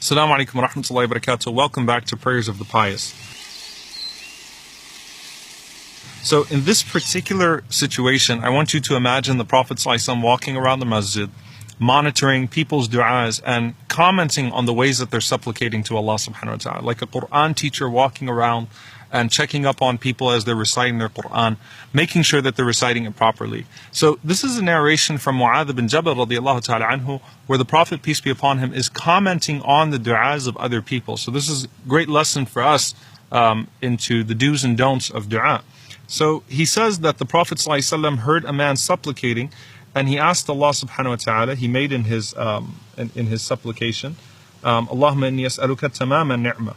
Assalamu alaikum wa rahmatullahi wa barakatuh. Welcome back to Prayers of the Pious. So in this particular situation, I want you to imagine the Prophet ﷺ walking around the masjid, monitoring people's du'as and commenting on the ways that they're supplicating to Allah subhanahu wa ta'ala. Like a Quran teacher walking around and checking up on people as they're reciting their Quran, making sure that they're reciting it properly. So this is a narration from Mu'adh bin Jabal radiallahu ta'ala anhu, where the Prophet, peace be upon him, is commenting on the du'as of other people. So this is a great lesson for us into the do's and don'ts of du'a. So he says that the Prophet ﷺ heard a man supplicating, and he asked Allah subhanahu wa ta'ala, he made in his supplication, Allahumma inni as'aluka tamama ni'ma.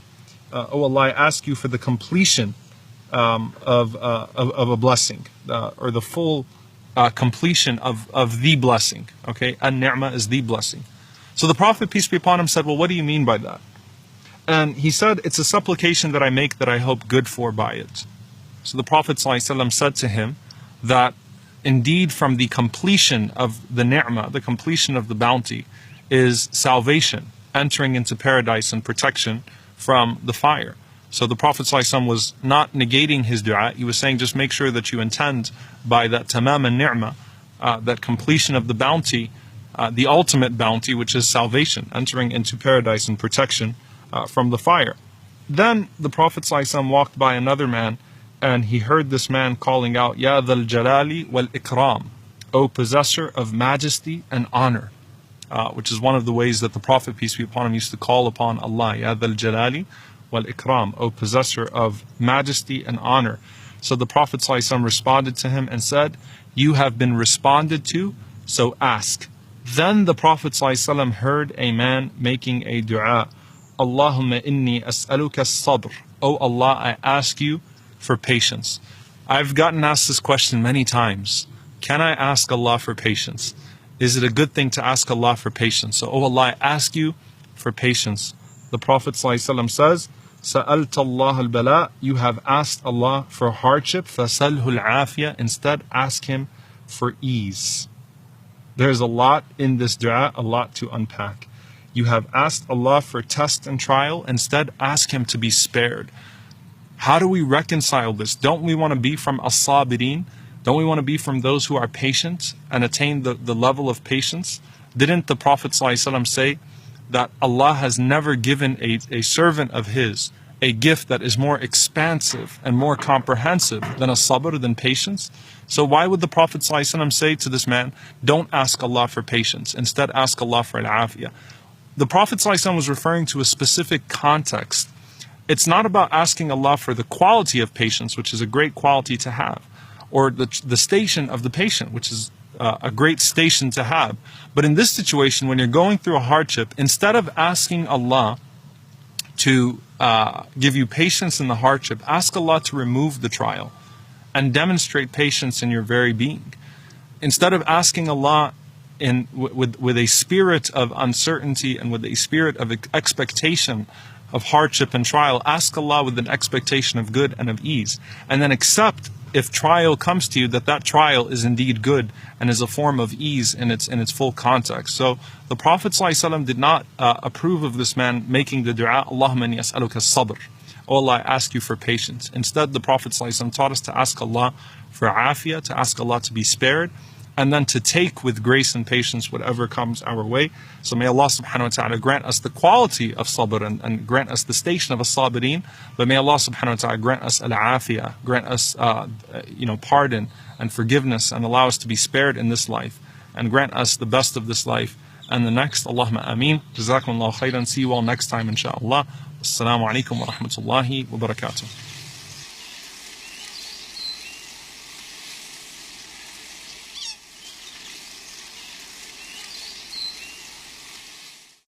Oh Allah, I ask you for the completion of a blessing, or the full completion of the blessing. Okay, an-ni'ma is the blessing. So the Prophet, peace be upon him, said, well, what do you mean by that? And he said, it's a supplication that I make that I hope good for by it. So the Prophet ﷺ said to him that indeed from the completion of the ni'ma, the completion of the bounty, is salvation, entering into paradise and protection from the fire. So the Prophet ﷺ was not negating his dua. He was saying, just make sure that you intend by that tamam al-ni'ma, that completion of the bounty, the ultimate bounty, which is salvation, entering into paradise and protection from the fire. Then the Prophet ﷺ walked by another man, and he heard this man calling out, Ya dhal jalali wal ikram, O possessor of majesty and honor. Which is one of the ways that the Prophet, peace be upon him, used to call upon Allah, Ya dhal jalali wal ikram, O possessor of majesty and honor. So the Prophet ﷺ responded to him and said, you have been responded to, so ask. Then the Prophet ﷺ heard a man making a dua, Allahumma inni as'aluka as-sabr. O Allah, I ask you for patience. I've gotten asked this question many times. Can I ask Allah for patience? Is it a good thing to ask Allah for patience? So, oh Allah, I ask you for patience. The Prophet ﷺ says, سَأَلْتَ اللَّهَ الْبَلَاء. You have asked Allah for hardship. فَسَلْهُ الْعَافِيَةِ. Instead, ask Him for ease. There's a lot in this dua, a lot to unpack. You have asked Allah for test and trial. Instead, ask Him to be spared. How do we reconcile this? Don't we want to be from as-sabirin? Don't we want to be from those who are patient and attain the level of patience? Didn't the Prophet ﷺ say that Allah has never given a servant of His a gift that is more expansive and more comprehensive than a sabr, than patience? So why would the Prophet ﷺ say to this man, don't ask Allah for patience, instead ask Allah for al-afiyah? The Prophet ﷺ was referring to a specific context. It's not about asking Allah for the quality of patience, which is a great quality to have, or the station of the patient, which is a great station to have. But in this situation, when you're going through a hardship, instead of asking Allah to give you patience in the hardship, ask Allah to remove the trial and demonstrate patience in your very being. Instead of asking Allah with a spirit of uncertainty and with a spirit of expectation of hardship and trial, ask Allah with an expectation of good and of ease, and then accept, if trial comes to you, that trial is indeed good and is a form of ease in its full context. So the Prophet ﷺ did not approve of this man making the dua, Allahumma inni as'aluka as-sabr. Oh Allah, I ask you for patience. Instead, the Prophet ﷺ taught us to ask Allah for afiyah, to ask Allah to be spared, and then to take with grace and patience whatever comes our way. So may Allah subhanahu wa ta'ala grant us the quality of sabr and grant us the station of as-sabirin, but may Allah subhanahu wa ta'ala grant us al-afiyah, grant us pardon and forgiveness, and allow us to be spared in this life, and grant us the best of this life and the next. Allahumma ameen. Jazakumullahu khairan. See you all next time, inshaAllah. Assalamu alaikum wa rahmatullahi wa barakatuh.